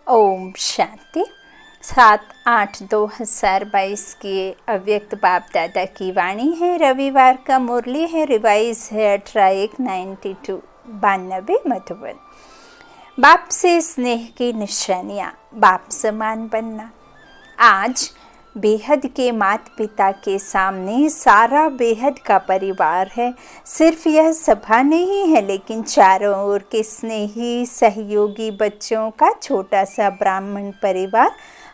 ओम शांति। 7/8/2022 के अव्यक्त बाप दादा की वाणी है। रविवार का मुरली है। रिवाइज है 18/1/92 92 मधुबन। बाप से स्नेह की निशानियाँ। बाप समान बनना। आज बेहद के माता पिता के सामने सारा बेहद का परिवार है। सिर्फ यह सभा नहीं है, लेकिन चारों ओर के स्नेही सहयोगी बच्चों का छोटा सा ब्राह्मण परिवार,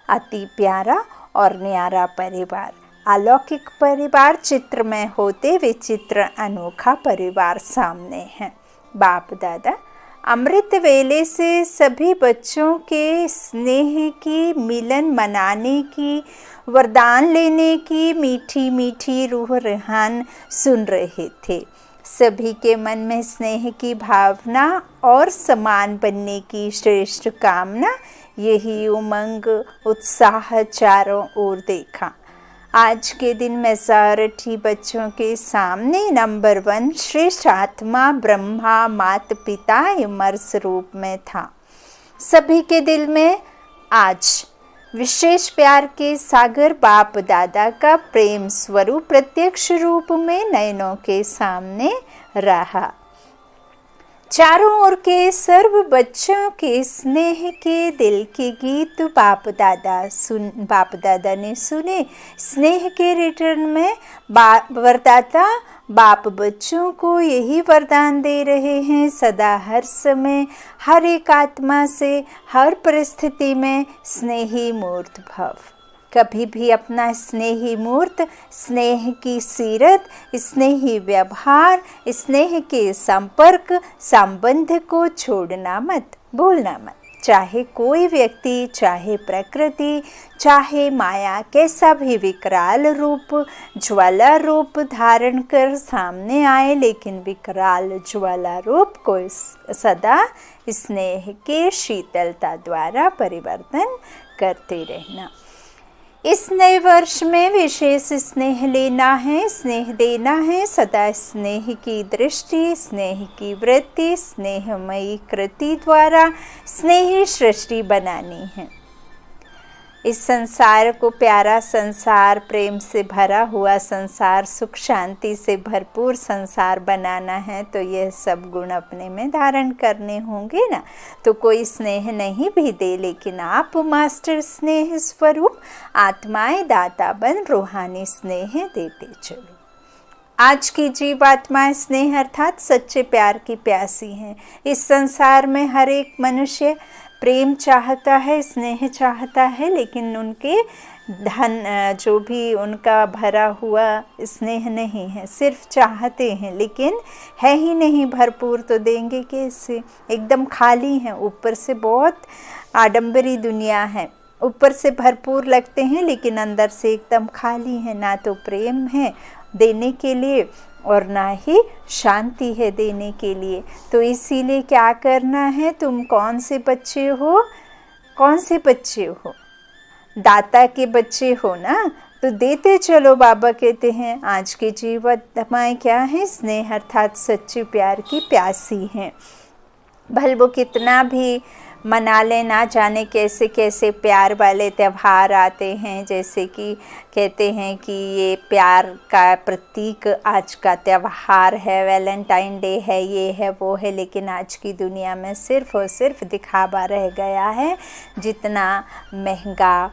अति प्यारा और न्यारा परिवार, अलौकिक परिवार। चित्र में होते विचित्र अनोखा परिवार सामने है। बाप दादा अमृत वेले से सभी बच्चों के स्नेह की, मिलन मनाने की, वरदान लेने की मीठी मीठी रूह रेहान सुन रहे थे। सभी के मन में स्नेह की भावना और समान बनने की श्रेष्ठ कामना, यही उमंग उत्साह चारों ओर देखा। आज के दिन मेजॉरिटी बच्चों के सामने नंबर 1 श्रेष्ठ आत्मा ब्रह्मा माता पिता इमर्स रूप में था। सभी के दिल में आज विशेष प्यार के सागर बाप दादा का प्रेम स्वरूप प्रत्यक्ष रूप में नयनों के सामने रहा। चारों ओर के सर्व बच्चों के स्नेह के दिल के गीत बाप दादा ने सुने। स्नेह के रिटर्न में वरदाता बाप बच्चों को यही वरदान दे रहे हैं, सदा हर समय हर एक आत्मा से हर परिस्थिति में स्नेही मूर्त भव। कभी भी अपना स्नेही मूर्त, स्नेह की सीरत, स्नेही व्यवहार, स्नेह के संपर्क संबंध को छोड़ना मत, भूलना मत। चाहे कोई व्यक्ति, चाहे प्रकृति, चाहे माया कैसा भी विकराल रूप, ज्वाला रूप धारण कर सामने आए, लेकिन विकराल ज्वाला रूप को सदा स्नेह के शीतलता द्वारा परिवर्तन करते रहना। इस नए वर्ष में विशेष स्नेह लेना है, स्नेह देना है। सदा स्नेह की दृष्टि, स्नेह की वृत्ति, स्नेहमयी कृति द्वारा स्नेही सृष्टि बनानी है। इस संसार को प्यारा संसार, प्रेम से भरा हुआ संसार, सुख शांति से भरपूर संसार बनाना है, तो यह सब गुण अपने में धारण करने होंगे ना। तो कोई स्नेह नहीं भी दे, लेकिन आप मास्टर स्नेह स्वरूप आत्माएं दाता बन रूहानी स्नेह देते चलो। आज की जीवात्माएं स्नेह अर्थात सच्चे प्यार की प्यासी हैं। इस संसार में हर एक मनुष्य प्रेम चाहता है, स्नेह चाहता है, लेकिन उनके धन जो भी उनका भरा हुआ स्नेह नहीं है, सिर्फ चाहते हैं, लेकिन है ही नहीं भरपूर, तो देंगे कैसे? एकदम खाली हैं। ऊपर से बहुत आडंबरी दुनिया है, ऊपर से भरपूर लगते हैं, लेकिन अंदर से एकदम खाली है। ना तो प्रेम है देने के लिए और ना ही शांति है देने के लिए। तो इसीलिए क्या करना है? तुम कौन से बच्चे हो? कौन से बच्चे हो? दाता के बच्चे हो ना, तो देते चलो। बाबा कहते हैं आज के जीवात्माएं क्या है? स्नेह अर्थात सच्चे प्यार की प्यासी हैं। भले वो कितना भी मना ले, ना जाने कैसे कैसे प्यार वाले त्यौहार आते हैं, जैसे कि कहते हैं कि ये प्यार का प्रतीक आज का त्यौहार है, वैलेंटाइन डे है, ये है वो है, लेकिन आज की दुनिया में सिर्फ और सिर्फ दिखावा रह गया है। जितना महंगा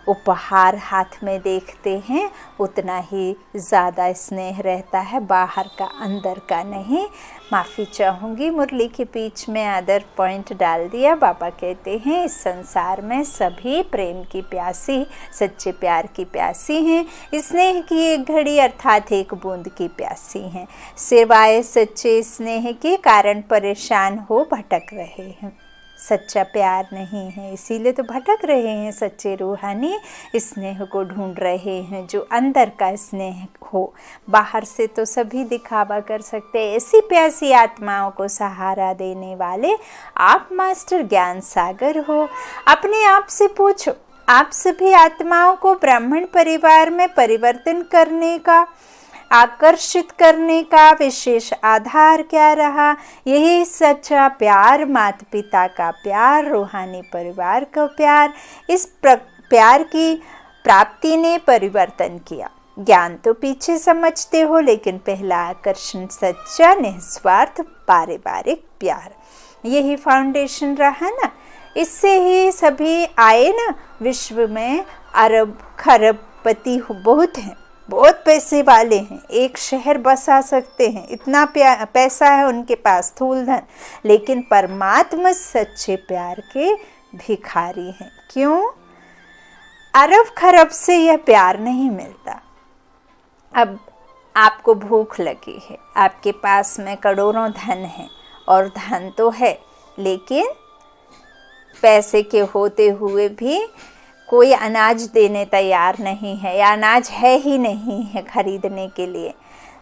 उपहार हाथ में देखते हैं, उतना ही ज़्यादा स्नेह रहता है, बाहर का अंदर का नहीं। माफ़ी चाहूँगी, मुरली के बीच में अदर पॉइंट डाल दिया। बाबा कहते हैं इस संसार में सभी प्रेम की प्यासी, सच्चे प्यार की प्यासी हैं। स्नेह की एक घड़ी अर्थात एक बूंद की प्यासी हैं। सिवाय सच्चे स्नेह के कारण परेशान हो भटक रहे हैं। सच्चा प्यार नहीं है, इसीलिए तो भटक रहे हैं। सच्चे रूहानी स्नेह को ढूंढ रहे हैं, जो अंदर का स्नेह हो। बाहर से तो सभी दिखावा कर सकते हैं। ऐसी प्यासी आत्माओं को सहारा देने वाले आप मास्टर ज्ञान सागर हो। अपने आप से पूछो, आप सभी आत्माओं को ब्राह्मण परिवार में परिवर्तन करने का आकर्षित करने का विशेष आधार क्या रहा? यही सच्चा प्यार, माता पिता का प्यार, रूहानी परिवार का प्यार। इस प्यार की प्राप्ति ने परिवर्तन किया। ज्ञान तो पीछे समझते हो, लेकिन पहला आकर्षण सच्चा निस्वार्थ पारिवारिक प्यार, यही फाउंडेशन रहा ना। इससे ही सभी आए ना। विश्व में अरब खरबपति बहुत हैं, बहुत पैसे वाले हैं, एक शहर बसा सकते हैं, इतना पैसा है उनके पास, स्थूल धन। लेकिन परमात्मा सच्चे प्यार के भिखारी हैं। क्यों? अरब खरब से यह प्यार नहीं मिलता। अब आपको भूख लगी है, आपके पास में करोड़ों धन है, और धन तो है, लेकिन पैसे के होते हुए भी कोई अनाज देने तैयार नहीं है, या अनाज है ही नहीं है खरीदने के लिए,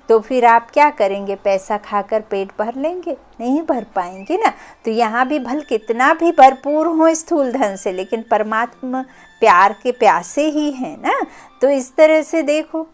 तो फिर आप क्या करेंगे? पैसा खाकर पेट भर लेंगे? नहीं भर पाएंगे ना। तो यहाँ भी भल कितना भी भरपूर हो स्थूल धन से, लेकिन परमात्मा प्यार के प्यासे ही हैं ना। तो इस तरह से देखो,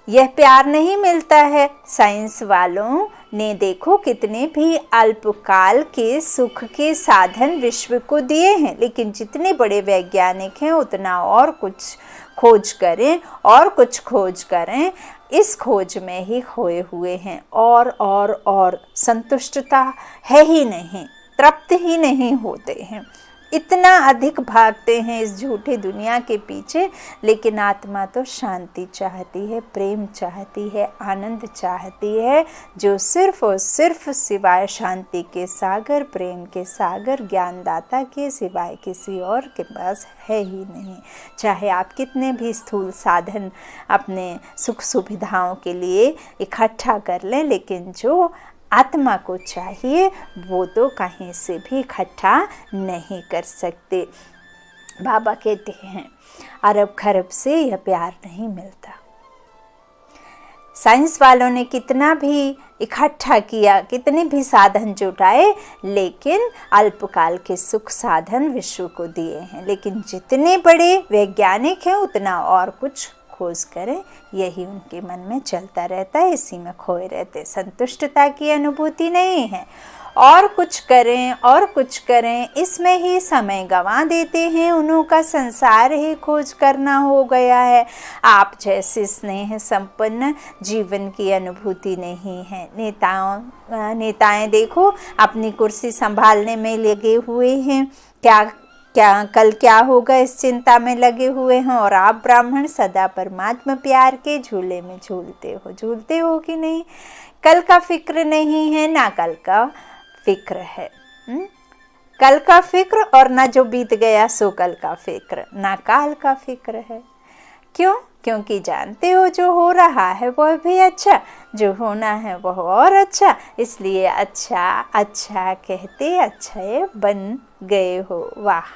यह प्यार नहीं मिलता है। साइंस वालों ने देखो कितने भी अल्पकाल के सुख के साधन विश्व को दिए हैं, लेकिन जितने बड़े वैज्ञानिक हैं उतना और कुछ खोज करें और कुछ खोज करें, इस खोज में ही खोए हुए हैं। और संतुष्टता है ही नहीं, तृप्त ही नहीं होते हैं। इतना अधिक भागते हैं इस झूठी दुनिया के पीछे, लेकिन आत्मा तो शांति चाहती है, प्रेम चाहती है, आनंद चाहती है, जो सिर्फ और सिर्फ सिवाय शांति के सागर, प्रेम के सागर, ज्ञानदाता के सिवाय किसी और के पास है ही नहीं। चाहे आप कितने भी स्थूल साधन अपने सुख सुविधाओं के लिए इकट्ठा कर लें, लेकिन जो आत्मा को चाहिए वो तो कहीं से भी इकट्ठा नहीं कर सकते। बाबा कहते हैं अरब खरब से यह प्यार नहीं मिलता। साइंस वालों ने कितना भी इकट्ठा किया, कितने भी साधन जुटाए, लेकिन अल्पकाल के सुख साधन विश्व को दिए हैं। लेकिन जितने बड़े वैज्ञानिक हैं उतना और कुछ खोज करें, यही उनके मन में चलता रहता है, इसी में खोए रहते। संतुष्टता की अनुभूति नहीं है। और कुछ करें और कुछ करें, इसमें ही समय गंवा देते हैं। उन्हों का संसार ही खोज करना हो गया है। आप जैसे स्नेह संपन्न जीवन की अनुभूति नहीं है। नेताएं देखो अपनी कुर्सी संभालने में लगे हुए हैं, क्या कल क्या होगा इस चिंता में लगे हुए हैं, और आप ब्राह्मण सदा परमात्मा प्यार के झूले में झूलते हो कि नहीं? कल का फिक्र नहीं है, ना कल का फिक्र है। कल का फिक्र और ना जो बीत गया सो कल का फिक्र, ना काल का फिक्र है। क्यों? क्योंकि जानते हो जो हो रहा है वह भी अच्छा, जो होना है वह और अच्छा, इसलिए अच्छा अच्छा कहते अच्छे बन गए हो। वाह!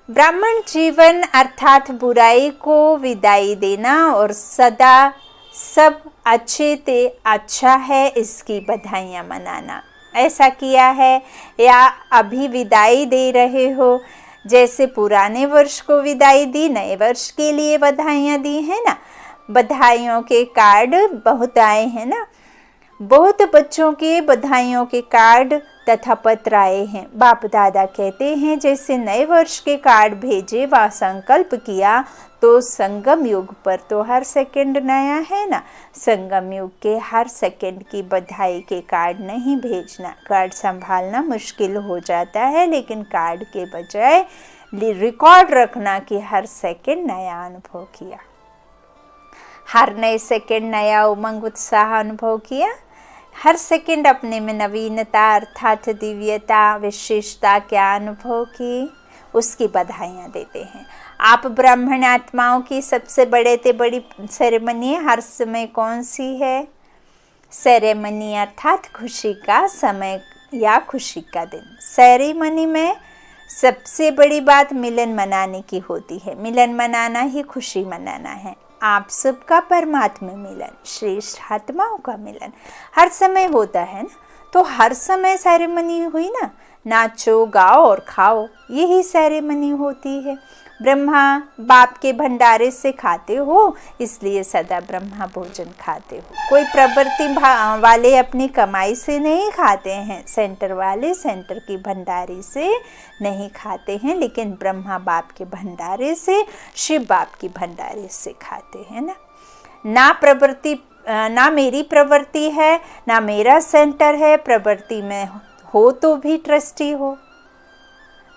ब्राह्मण जीवन अर्थात बुराई को विदाई देना और सदा सब अच्छे ते अच्छा है इसकी बधाइयाँ मनाना। ऐसा किया है या अभी विदाई दे रहे हो? जैसे पुराने वर्ष को विदाई दी, नए वर्ष के लिए बधाइयाँ दी है ना। बधाइयों के कार्ड बहुत आए हैं ना, बहुत बच्चों के बधाइयों के कार्ड तथा पत्र आए हैं। बाप दादा कहते हैं जैसे नए वर्ष के कार्ड भेजे व संकल्प किया, तो संगम युग पर तो हर सेकंड नया है ना। संगम युग के हर सेकंड की बधाई के कार्ड नहीं भेजना। कार्ड संभालना मुश्किल हो जाता है, लेकिन कार्ड के बजाय रिकॉर्ड रखना कि हर सेकंड नया अनुभव किया, हर नए सेकंड नया उमंग उत्साह अनुभव किया, हर सेकंड अपने में नवीनता अर्थात दिव्यता विशेषता क्या अनुभव की, उसकी बधाइयाँ देते हैं। आप ब्राह्मण आत्माओं की सबसे बड़ी सेरेमनी हर समय कौन सी है? सेरेमनी अर्थात खुशी का समय या खुशी का दिन। सेरेमनी में सबसे बड़ी बात मिलन मनाने की होती है। मिलन मनाना ही खुशी मनाना है। आप सबका परमात्मा मिलन, श्रेष्ठ आत्माओं का मिलन हर समय होता है ना। तो हर समय सेरेमनी हुई ना, नाचो गाओ और खाओ, यही सेरेमनी होती है। ब्रह्मा बाप के भंडारे से खाते हो, इसलिए सदा ब्रह्मा भोजन खाते हो। कोई प्रवृत्ति वाले अपनी कमाई से नहीं खाते हैं, सेंटर वाले सेंटर की भंडारी से नहीं खाते हैं, लेकिन ब्रह्मा बाप के भंडारे से, शिव बाप की भंडारे से खाते हैं ना मेरी प्रवृत्ति है, ना मेरा सेंटर है। प्रवृत्ति में हो तो भी ट्रस्टी हो,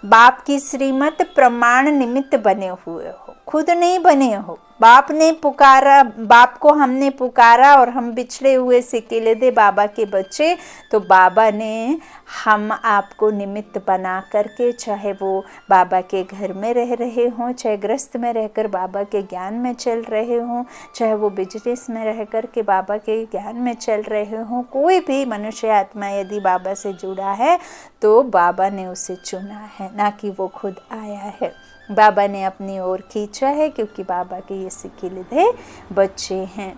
बाप की श्रीमत प्रमाण निमित्त बने हुए हो, खुद नहीं बने हो। बाप ने पुकारा, बाप को हमने पुकारा और हम बिछड़े हुए से केले दे बाबा के बच्चे, तो बाबा ने हम आपको निमित्त बना करके, चाहे वो बाबा के घर में रह रहे हों, चाहे गृहस्थ में रहकर बाबा के ज्ञान में चल रहे हों, चाहे वो बिजनेस में रह कर के बाबा के ज्ञान में चल रहे हों, कोई भी मनुष्य आत्मा यदि बाबा से जुड़ा है तो बाबा ने उसे चुना है, ना कि वो खुद आया है। बाबा ने अपनी ओर खींचा है, क्योंकि बाबा के ये सिकिलधे बच्चे हैं।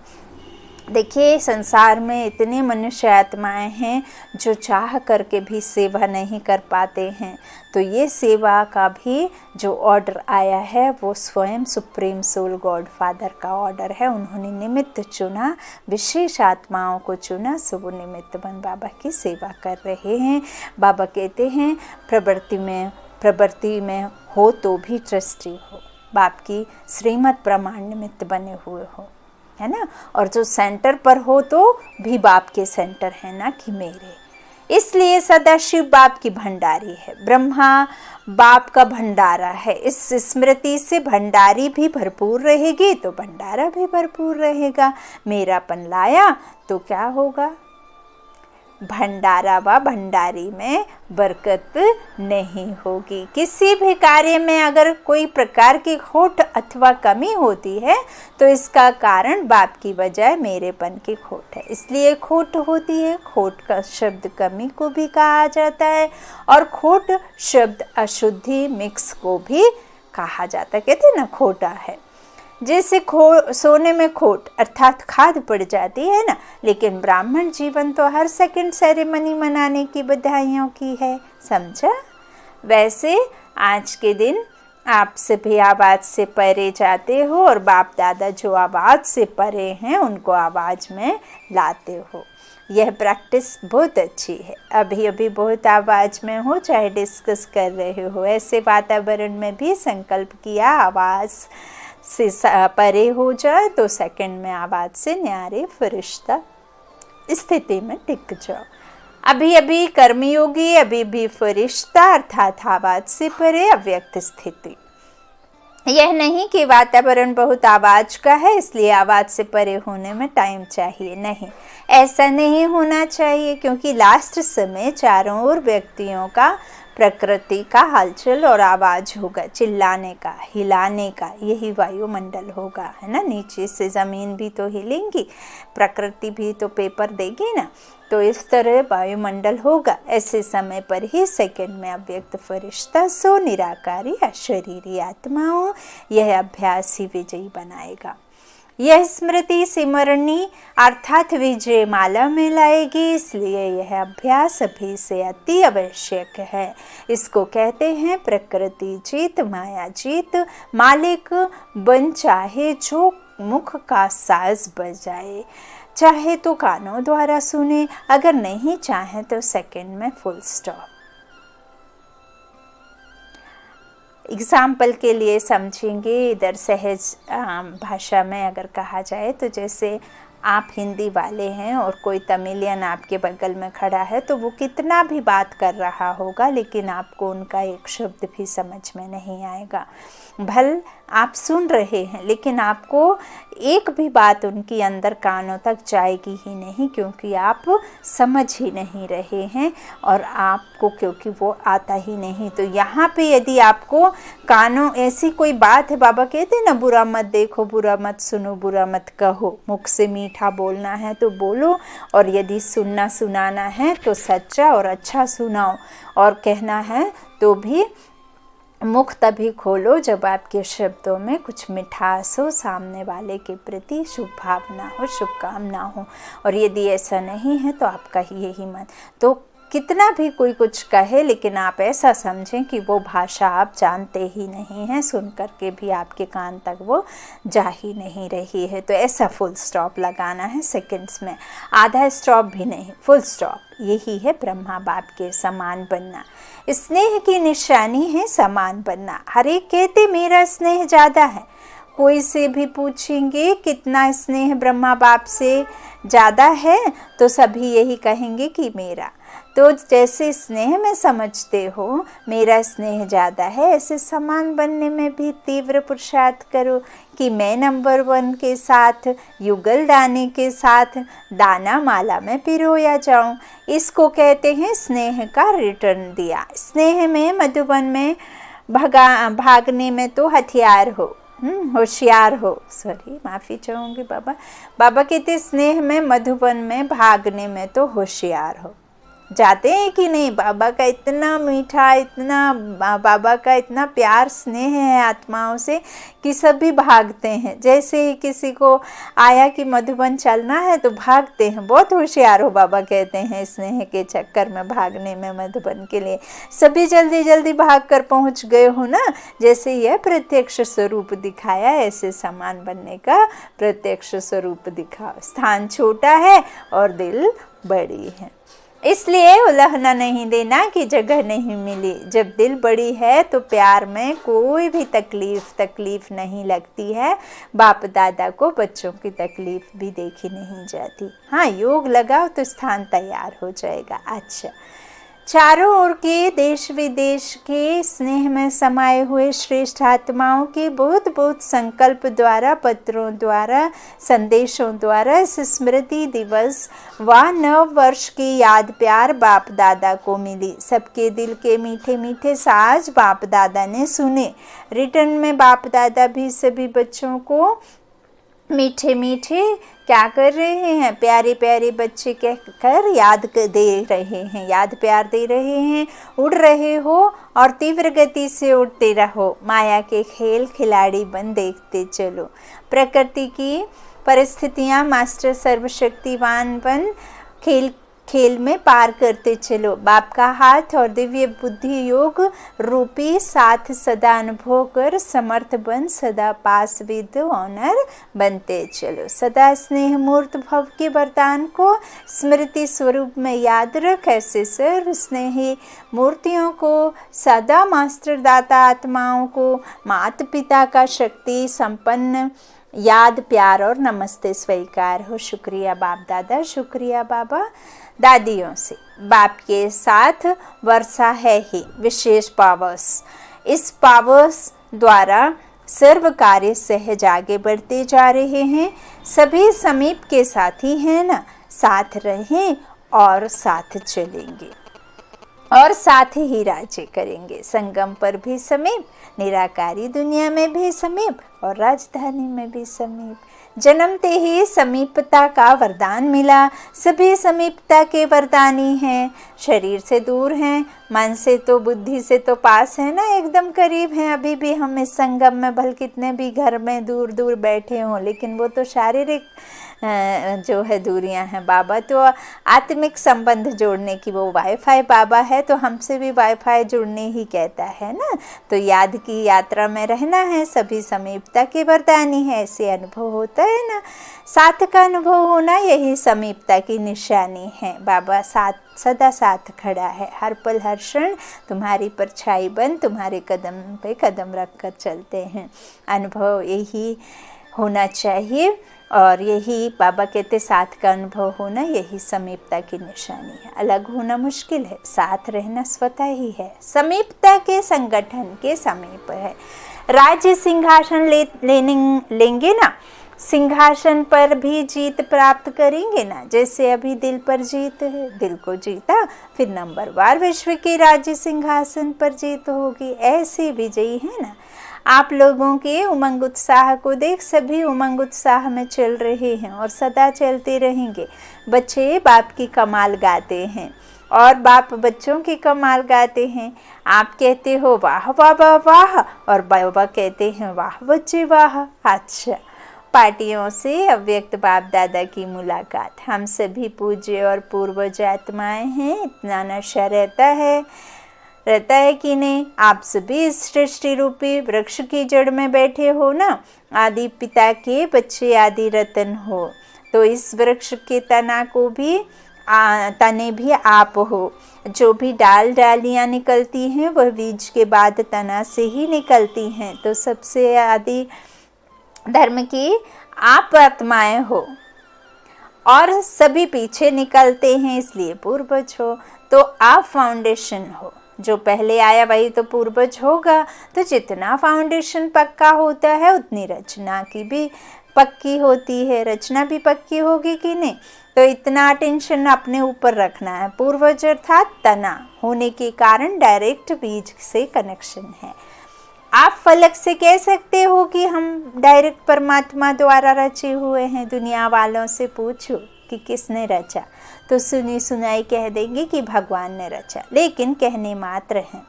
देखिए, संसार में इतने मनुष्य आत्माएं हैं जो चाह करके भी सेवा नहीं कर पाते हैं, तो ये सेवा का भी जो ऑर्डर आया है वो स्वयं सुप्रीम सोल गॉड फादर का ऑर्डर है। उन्होंने निमित्त चुना, विशेष आत्माओं को चुना, सो वो निमित्त बन बाबा की सेवा कर रहे हैं। बाबा कहते हैं प्रवृत्ति में हो तो भी ट्रस्टी हो, बाप की श्रीमत प्रमाण निमित्त बने हुए हो, है ना। और जो सेंटर पर हो तो भी बाप के सेंटर है, ना कि मेरे। इसलिए सदा शिव बाप की भंडारी है, ब्रह्मा बाप का भंडारा है। इस स्मृति से भंडारी भी भरपूर रहेगी तो भंडारा भी भरपूर रहेगा। मेरापन लाया तो क्या होगा? भंडारा व भंडारी में बरकत नहीं होगी। किसी भी कार्य में अगर कोई प्रकार की खोट अथवा कमी होती है तो इसका कारण बाप की बजाय मेरेपन की खोट है, इसलिए खोट होती है। खोट का शब्द कमी को भी कहा जाता है और खोट शब्द अशुद्धि मिक्स को भी कहा जाता है। कहते हैं ना, खोटा है। जैसे सोने में खोट अर्थात खाद पड़ जाती है ना, लेकिन ब्राह्मण जीवन तो हर सेकंड सेरेमनी मनाने की बधाइयों की है, समझा। वैसे आज के दिन आप सभी आवाज़ से परे जाते हो और बाप दादा जो आवाज़ से परे हैं उनको आवाज़ में लाते हो। यह प्रैक्टिस बहुत अच्छी है। अभी अभी बहुत आवाज़ में हो, चाहे डिस्कस कर रहे हो, ऐसे वातावरण में भी संकल्प किया आवाज़ से परे हो जाए तो सेकंड में आवाज़ से न्यारे फरिश्ता स्थिति में टिक जाओ। अभी अभी कर्मयोगी, अभी भी फरिश्ता अर्थात आवाज़ से परे अव्यक्त स्थिति। यह नहीं कि वातावरण बहुत आवाज़ का है इसलिए आवाज़ से परे होने में टाइम चाहिए, नहीं, ऐसा नहीं होना चाहिए। क्योंकि लास्ट समय चारों ओर व्यक्तियों का प्रकृति का हलचल और आवाज़ होगा, चिल्लाने का, हिलाने का, यही वायुमंडल होगा, है ना। नीचे से ज़मीन भी तो हिलेंगी, प्रकृति भी तो पेपर देगी ना, तो इस तरह वायुमंडल होगा। ऐसे समय पर ही सेकंड में अव्यक्त फरिश्ता सो निराकारी अशरीरी आत्माओं, यह अभ्यास ही विजयी बनाएगा। यह स्मृति सिमरनी अर्थात विजय माला में लाएगी, इसलिए यह अभ्यास अभी से अति आवश्यक है। इसको कहते हैं प्रकृति जीत, माया जीत। मालिक बन चाहे जो मुख का साज बजाए, चाहे तो कानों द्वारा सुने, अगर नहीं चाहे तो सेकंड में फुल स्टॉप। एग्जाम्पल के लिए समझेंगे, इधर सहज भाषा में अगर कहा जाए तो जैसे आप हिंदी वाले हैं और कोई तमिलियन आपके बगल में खड़ा है तो वो कितना भी बात कर रहा होगा लेकिन आपको उनका एक शब्द भी समझ में नहीं आएगा। भल आप सुन रहे हैं लेकिन आपको एक भी बात उनकी अंदर कानों तक जाएगी ही नहीं, क्योंकि आप समझ ही नहीं रहे हैं और आपको क्योंकि वो आता ही नहीं। तो यहाँ पे यदि आपको कानों ऐसी कोई बात है, बाबा कहते हैं ना, बुरा मत देखो, बुरा मत सुनो, बुरा मत कहो, मुख से मीठा बोलना है तो बोलो, और यदि सुनना सुनाना है तो सच्चा और अच्छा सुनाओ, और कहना है तो भी मुख तभी खोलो जब आपके शब्दों में कुछ मिठास हो, सामने वाले के प्रति शुभ भावना हो, शुभकामना हो। और यदि ऐसा नहीं है तो आपका ही यही मन। तो कितना भी कोई कुछ कहे, लेकिन आप ऐसा समझें कि वो भाषा आप जानते ही नहीं हैं, सुन कर के भी आपके कान तक वो जा ही नहीं रही है। तो ऐसा फुल स्टॉप लगाना है सेकंड्स में, आधा स्टॉप भी नहीं, फुल स्टॉप। यही है ब्रह्मा बाप के समान बनना। स्नेह की निशानी है समान बनना। हर एक कहते मेरा स्नेह ज़्यादा है। कोई से भी पूछेंगे कितना स्नेह ब्रह्मा बाप से ज़्यादा है, तो सभी यही कहेंगे कि मेरा। तो जैसे स्नेह में समझते हो मेरा स्नेह ज़्यादा है, ऐसे समान बनने में भी तीव्र पुरुषार्थ करो कि मैं नंबर 1 के साथ युगल दाने के साथ दाना माला में पिरोया जाऊं। इसको कहते हैं स्नेह का रिटर्न दिया। स्नेह में मधुबन में भागने में तो हथियार हो, होशियार हो, सॉरी माफ़ी चाहूँगी बाबा। बाबा कहते स्नेह में मधुबन में भागने में तो होशियार हो। जाते हैं कि नहीं? बाबा का इतना मीठा, इतना बाबा का इतना प्यार स्नेह है आत्माओं से कि सभी भागते हैं। जैसे ही किसी को आया कि मधुबन चलना है तो भागते हैं। बहुत होशियार हो बाबा कहते हैं स्नेह के चक्कर में भागने में मधुबन के लिए। सभी जल्दी जल्दी भाग कर पहुँच गए हो ना। जैसे यह प्रत्यक्ष स्वरूप दिखाया, ऐसे समान बनने का प्रत्यक्ष स्वरूप दिखाओ। स्थान छोटा है और दिल बड़ी है, इसलिए उलझना नहीं देना कि जगह नहीं मिली। जब दिल बड़ी है तो प्यार में कोई भी तकलीफ नहीं लगती है। बाप दादा को बच्चों की तकलीफ भी देखी नहीं जाती। हाँ, योग लगाओ तो स्थान तैयार हो जाएगा। अच्छा, चारों ओर के देश विदेश के स्नेह में समाये हुए श्रेष्ठ आत्माओं के बहुत बहुत संकल्प द्वारा, पत्रों द्वारा, संदेशों द्वारा इस स्मृति दिवस व नव वर्ष की याद प्यार बाप दादा को मिली। सबके दिल के मीठे मीठे साज बाप दादा ने सुने। रिटर्न में बाप दादा भी सभी बच्चों को मीठे मीठे क्या कर रहे हैं? प्यारे प्यारे बच्चे कहकर याद दे रहे हैं, याद प्यार दे रहे हैं। उड़ रहे हो और तीव्र गति से उड़ते रहो। माया के खेल खिलाड़ी बन देखते चलो। प्रकृति की परिस्थितियाँ मास्टर सर्वशक्तिवान बन खेल में पार करते चलो। बाप का हाथ और दिव्य बुद्धि योग रूपी साथ सदा अनुभव कर समर्थ बन सदा पास विद ऑनर बनते चलो। सदा स्नेह मूर्त भव के वरदान को स्मृति स्वरूप में याद रख। ऐसे सर्व स्नेही मूर्तियों को सदा मास्टर दाता आत्माओं को माता पिता का शक्ति संपन्न याद प्यार और नमस्ते स्वीकार हो। शुक्रिया बाप दादा, शुक्रिया बाबा दादियों से। बाप के साथ वर्षा है ही विशेष पावर्स। इस पावर्स द्वारा सर्व कार्य सहज आगे बढ़ते जा रहे हैं। सभी समीप के साथी हैं ना, साथ रहें और साथ चलेंगे और साथ ही राज्य करेंगे। संगम पर भी समीप, निराकारी दुनिया में भी समीप और राजधानी में भी समीप। जन्मते ही समीपता का वरदान मिला। सभी समीपता के वरदानी हैं। शरीर से दूर हैं, मन से तो बुद्धि से तो पास है ना, एकदम करीब हैं। अभी भी हम इस संगम में भले कितने भी घर में दूर दूर बैठे हों, लेकिन वो तो शारीरिक जो है दूरियां हैं। बाबा तो आत्मिक संबंध जोड़ने की वो वाईफाई बाबा है, तो हमसे भी वाईफाई जुड़ने ही कहता है ना। तो याद की यात्रा में रहना है। सभी समीपता के वरदानी है, ऐसे अनुभव होता है ना। साथ का अनुभव होना यही समीपता की निशानी है। बाबा सदा साथ खड़ा है। हर पल हर क्षण तुम्हारी परछाई बन तुम्हारे कदम पे कदम रख कर चलते हैं। अनुभव यही होना चाहिए और यही बाबा कहते साथ का अनुभव होना यही समीपता की निशानी है। अलग होना मुश्किल है, साथ रहना स्वतः ही है। समीपता के संगठन के समीप है। राज्य सिंहासन लेंगे ना, सिंहासन पर भी जीत प्राप्त करेंगे ना। जैसे अभी दिल पर जीत है, दिल को जीता, फिर नंबरवार विश्व के राज्य सिंहासन पर जीत होगी। ऐसे विजयी है ना। आप लोगों के उमंग उत्साह को देख सभी उमंग उत्साह में चल रहे हैं और सदा चलते रहेंगे। बच्चे बाप की कमाल गाते हैं और बाप बच्चों की कमाल गाते हैं। आप कहते हो वाह वाह वाह वाह और बाबा कहते हैं वाह बच्चे वाह। अच्छा, पार्टियों से अव्यक्त बाप दादा की मुलाकात। हम सभी पूज्य और पूर्वज आत्माएं हैं, इतना नशा रहता है कि नहीं। आप सभी इस सृष्टि रूपी वृक्ष की जड़ में बैठे हो ना, आदि पिता के बच्चे आदि रतन हो। तो इस वृक्ष के तने भी आप हो। जो भी डालियां निकलती हैं वह बीज के बाद तना से ही निकलती हैं। तो सबसे आदि धर्म की आप आत्माएं हो और सभी पीछे निकलते हैं, इसलिए पूर्वज हो। तो आप फाउंडेशन हो, जो पहले आया वही तो पूर्वज होगा। तो जितना फाउंडेशन पक्का होता है उतनी रचना की भी पक्की होती है, रचना भी पक्की होगी कि नहीं। तो इतना अटेंशन अपने ऊपर रखना है। पूर्वज अर्थात तना होने के कारण डायरेक्ट बीज से कनेक्शन है। आप फलक से कह सकते हो कि हम डायरेक्ट परमात्मा द्वारा रचे हुए हैं। दुनिया वालों से पूछो कि किसने रचा, तो सुनी सुनाई कह देंगे कि भगवान ने रचा, लेकिन कहने मात्र हैं।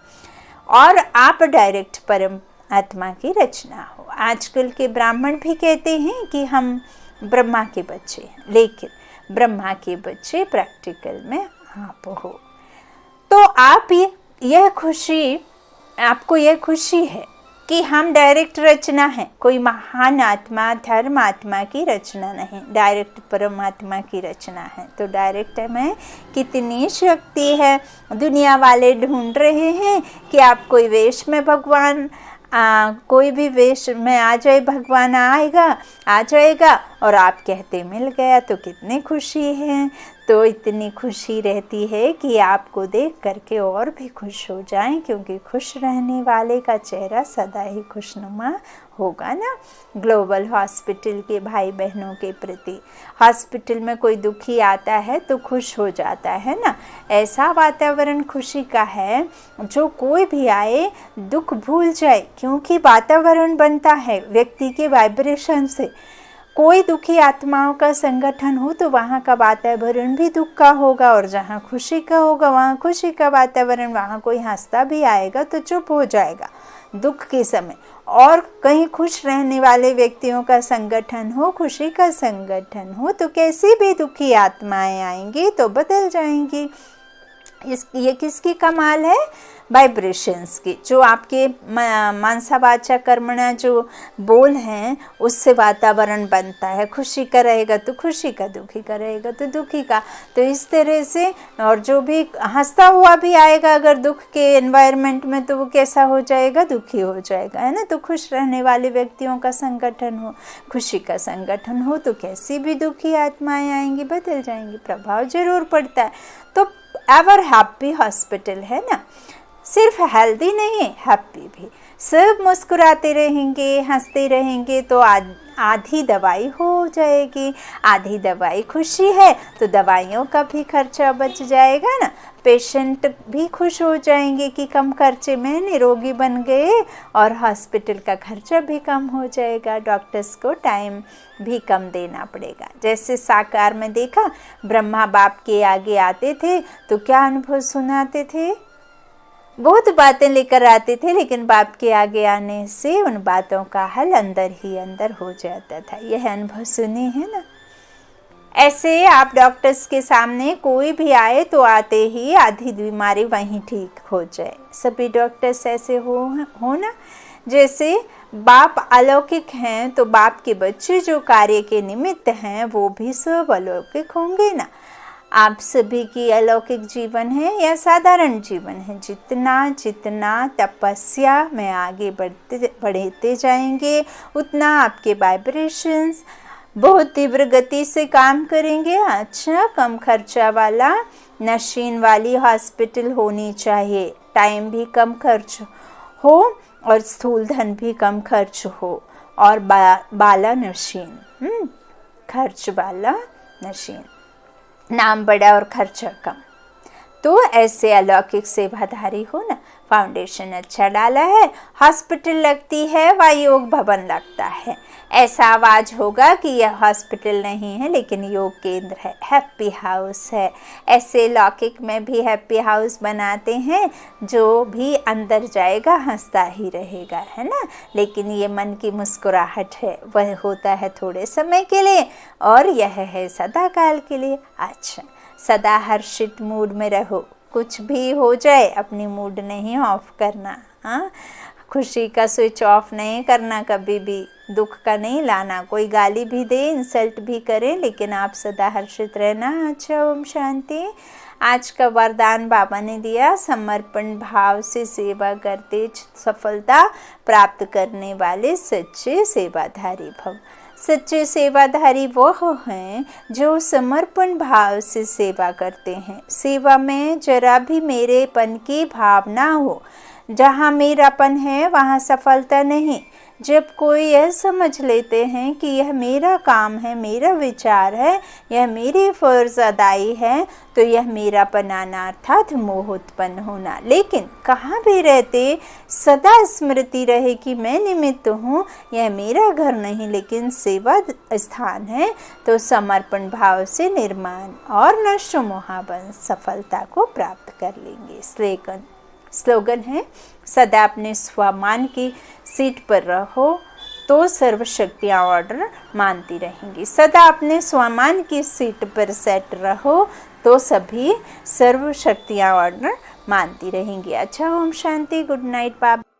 और आप डायरेक्ट परमात्मा की रचना हो। आजकल के ब्राह्मण भी कहते हैं कि हम ब्रह्मा के बच्चे हैं, लेकिन ब्रह्मा के बच्चे प्रैक्टिकल में आप हो। तो आपको यह खुशी है कि हम डायरेक्ट रचना है, कोई महान आत्मा धर्म आत्मा की रचना नहीं, डायरेक्ट परमात्मा की रचना है। तो डायरेक्ट में कितनी शक्ति है। दुनिया वाले ढूंढ रहे हैं कि आप कोई वेश में भगवान कोई भी वेश में आ जाए, भगवान आ जाएगा और आप कहते मिल गया, तो कितनी खुशी है। तो इतनी खुशी रहती है कि आपको देख करके और भी खुश हो जाएं, क्योंकि खुश रहने वाले का चेहरा सदा ही खुशनुमा होगा ना। ग्लोबल हॉस्पिटल के भाई बहनों के प्रति, हॉस्पिटल में कोई दुखी आता है तो खुश हो जाता है ना। ऐसा वातावरण खुशी का है, जो कोई भी आए दुख भूल जाए, क्योंकि वातावरण बनता है व्यक्ति के वाइब्रेशन से। कोई दुखी आत्माओं का संगठन हो तो वहाँ का वातावरण भी दुख का होगा, और जहाँ खुशी का होगा वहाँ खुशी का वातावरण। वहाँ कोई हंसता भी आएगा तो चुप हो जाएगा दुख के समय। और कहीं खुश रहने वाले व्यक्तियों का संगठन हो, खुशी का संगठन हो, तो कैसी भी दुखी आत्माएं आएंगी तो बदल जाएंगी। ये किसकी कमाल है? वाइब्रेशंस की। जो आपके मानसा वाचा कर्मणा जो बोल हैं, उससे वातावरण बनता है। खुशी का रहेगा तो खुशी का, दुखी का रहेगा तो दुखी का। तो इस तरह से, और जो भी हंसता हुआ भी आएगा अगर दुख के एनवायरनमेंट में, तो वो कैसा हो जाएगा? दुखी हो जाएगा, है ना। तो खुश रहने वाले व्यक्तियों का संगठन हो, खुशी का संगठन हो, तो कैसी भी दुखी आत्माएं आएंगी बदल जाएंगी, प्रभाव जरूर पड़ता है। तो एवर हैप्पी हॉस्पिटल है ना। सिर्फ हेल्दी नहीं है, हैप्पी भी। सब मुस्कुराते रहेंगे, हंसते रहेंगे, तो आधी दवाई हो जाएगी। आधी दवाई खुशी है तो दवाइयों का भी खर्चा बच जाएगा ना। पेशेंट भी खुश हो जाएंगे कि कम खर्चे में निरोगी बन गए, और हॉस्पिटल का खर्चा भी कम हो जाएगा। डॉक्टर्स को टाइम भी कम देना पड़ेगा। जैसे साकार में देखा, ब्रह्मा बाप के आगे आते थे तो क्या अनुभव सुनाते थे? बहुत बातें लेकर आते थे, लेकिन बाप के आगे आने से उन बातों का हल अंदर ही अंदर हो जाता था। यह अनुभव सुने हैं ना। ऐसे आप डॉक्टर्स के सामने कोई भी आए तो आते ही आधी बीमारी वहीं ठीक हो जाए। सभी डॉक्टर्स ऐसे हो ना। जैसे बाप अलौकिक हैं, तो बाप के बच्चे जो कार्य के निमित्त हैं वो भी सब अलौकिक होंगे ना। आप सभी की अलौकिक जीवन है या साधारण जीवन है, जितना जितना तपस्या में आगे बढ़ते जाएंगे, उतना आपके वाइब्रेशंस बहुत तीव्र गति से काम करेंगे। अच्छा, कम खर्चा वाला मशीन वाली हॉस्पिटल होनी चाहिए। टाइम भी कम खर्च हो और स्थूल धन भी कम खर्च हो, और बाला मशीन, खर्च वाला मशीन, नाम बड़ा और खर्चा कम। तो ऐसे अलौकिक सेवाधारी हो ना। फाउंडेशन अच्छा डाला है, हॉस्पिटल लगती है, व योग भवन लगता है। ऐसा आवाज होगा कि यह हॉस्पिटल नहीं है लेकिन योग केंद्र है, हैप्पी हाउस है। ऐसे लौकिक में भी हैप्पी हाउस बनाते हैं, जो भी अंदर जाएगा हंसता ही रहेगा, है ना। लेकिन ये मन की मुस्कुराहट है, वह होता है थोड़े समय के लिए और यह है सदा काल के लिए। अच्छा, सदा हर्षित मूड में रहो, कुछ भी हो जाए अपनी मूड नहीं ऑफ करना। हाँ, खुशी का स्विच ऑफ नहीं करना, कभी भी दुख का नहीं लाना। कोई गाली भी दे, इंसल्ट भी करे, लेकिन आप सदा हर्षित रहना। अच्छा, ओम शांति। आज का वरदान बाबा ने दिया, समर्पण भाव से सेवा करते सफलता प्राप्त करने वाले सच्चे सेवाधारी भव। सच्चे सेवाधारी वह हैं जो समर्पण भाव से सेवा करते हैं। सेवा में जरा भी मेरेपन की भावना हो। जहाँ मेरापन है वहाँ सफलता नहीं। जब कोई यह समझ लेते हैं कि यह मेरा काम है, मेरा विचार है, यह मेरी फर्ज अदाई है, तो यह मेरापन आना अर्थात मोह उत्पन्न होना। लेकिन कहाँ भी रहते सदा स्मृति रहे कि मैं निमित्त हूँ, यह मेरा घर नहीं लेकिन सेवा स्थान है, तो समर्पण भाव से निर्माण और नष्ट मोहाबन सफलता को प्राप्त कर लेंगे। स्लोगन है, सदा अपने स्वमान की सीट पर रहो तो सर्वशक्तियाँ ऑर्डर मानती रहेंगी। सदा अपने स्वमान की सीट पर सेट रहो तो सभी सर्वशक्तियाँ ऑर्डर मानती रहेंगी। अच्छा, ओम शांति, गुड नाइट बाबा।